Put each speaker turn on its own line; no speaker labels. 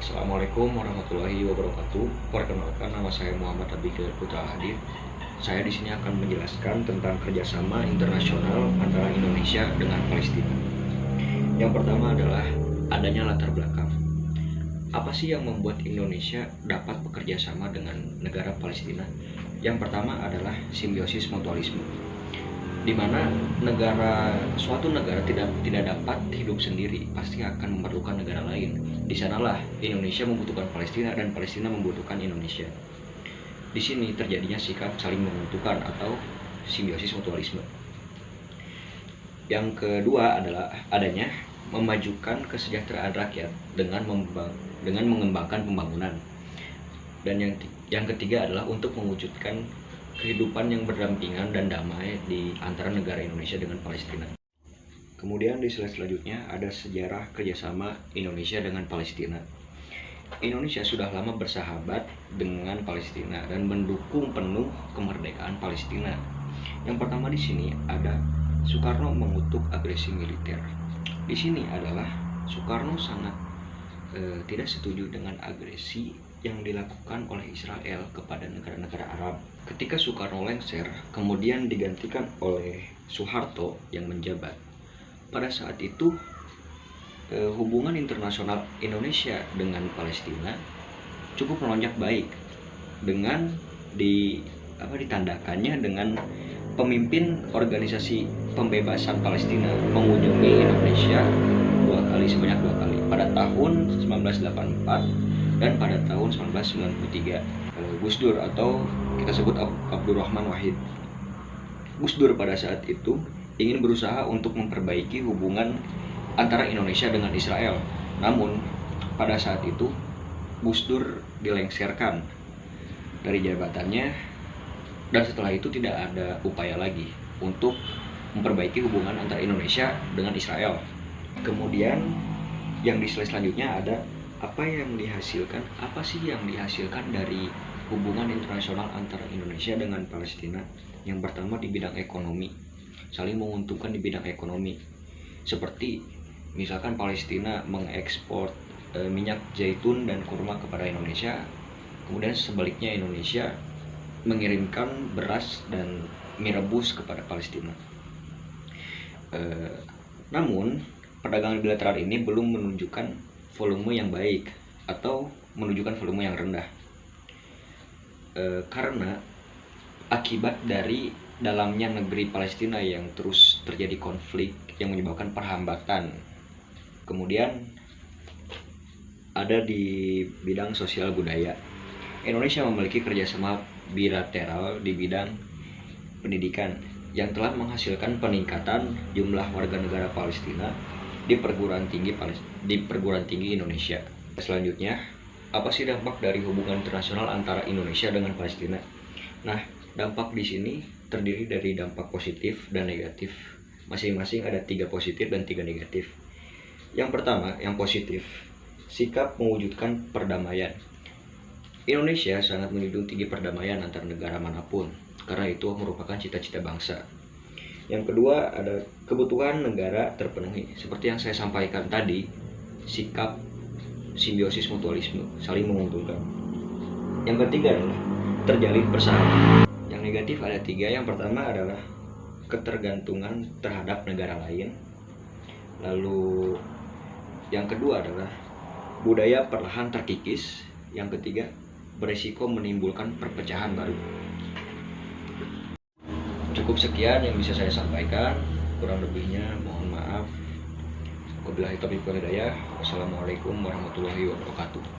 Assalamualaikum warahmatullahi wabarakatuh. Perkenalkan, nama saya Muhammad Abigail Putra Hadid. Saya di sini akan menjelaskan tentang kerjasama internasional antara Indonesia dengan Palestina. Yang pertama adalah adanya latar belakang. Apa sih yang membuat Indonesia dapat bekerja sama dengan negara Palestina? Yang pertama adalah simbiosis mutualisme, di mana suatu negara tidak dapat hidup sendiri, pasti akan memerlukan negara lain. Di sanalah Indonesia membutuhkan Palestina dan Palestina membutuhkan Indonesia. Di sini terjadinya sikap saling menguntungkan atau simbiosis mutualisme. Yang kedua adalah adanya memajukan kesejahteraan rakyat dengan mengembangkan pembangunan. Dan yang ketiga adalah untuk mewujudkan kehidupan yang berdampingan dan damai di antara negara Indonesia dengan Palestina. Kemudian di slide selanjutnya ada sejarah kerjasama Indonesia dengan Palestina. Indonesia sudah lama bersahabat dengan Palestina dan mendukung penuh kemerdekaan Palestina. Yang pertama di sini ada Soekarno mengutuk agresi militer. Di sini adalah Soekarno sangat tidak setuju dengan agresi yang dilakukan oleh Israel kepada negara-negara Arab. Ketika Soekarno lengser, kemudian digantikan oleh Soeharto yang menjabat. Pada saat itu, hubungan internasional Indonesia dengan Palestina cukup melonjak baik dengan ditandakannya dengan pemimpin organisasi pembebasan Palestina mengunjungi Indonesia sebanyak dua kali pada tahun 1984 dan pada tahun 1993. Gus Dur atau kita sebut Abdurrahman Wahid. Gus Dur pada saat itu ingin berusaha untuk memperbaiki hubungan antara Indonesia dengan Israel. Namun pada saat itu Gus Dur dilengserkan dari jabatannya dan setelah itu tidak ada upaya lagi untuk memperbaiki hubungan antara Indonesia dengan Israel. Kemudian yang di slide selanjutnya ada apa sih yang dihasilkan dari hubungan internasional antara Indonesia dengan Palestina. Yang pertama di bidang ekonomi, saling menguntungkan di bidang ekonomi, seperti misalkan Palestina mengekspor minyak zaitun dan kurma kepada Indonesia, kemudian sebaliknya Indonesia mengirimkan beras dan mie rebus kepada Palestina. Namun perdagangan bilateral ini belum menunjukkan volume yang baik atau menunjukkan volume yang rendah, karena akibat dari dalamnya negeri Palestina yang terus terjadi konflik yang menyebabkan perhambatan. Kemudian ada di bidang sosial budaya, Indonesia memiliki kerjasama bilateral di bidang pendidikan yang telah menghasilkan peningkatan jumlah warga negara Palestina di perguruan tinggi Indonesia. Selanjutnya, apa sih dampak dari hubungan internasional antara Indonesia dengan Palestina? Nah, dampak di sini terdiri dari dampak positif dan negatif. Masing-masing ada 3 positif dan 3 negatif. Yang pertama, yang positif, sikap mewujudkan perdamaian. Indonesia sangat menjunjung tinggi perdamaian antar negara manapun, karena itu merupakan cita-cita bangsa. Yang kedua ada kebutuhan negara terpenuhi, seperti yang saya sampaikan tadi, sikap simbiosis mutualisme, saling menguntungkan. Yang ketiga adalah terjalin persahabatan. Yang negatif ada 3. Yang pertama adalah ketergantungan terhadap negara lain. Lalu yang kedua adalah budaya perlahan terkikis. Yang ketiga, beresiko menimbulkan perpecahan baru. Cukup sekian yang bisa saya sampaikan, kurang lebihnya mohon maaf. Wabillahi taufiq wal hidayah. Wassalamualaikum warahmatullahi wabarakatuh.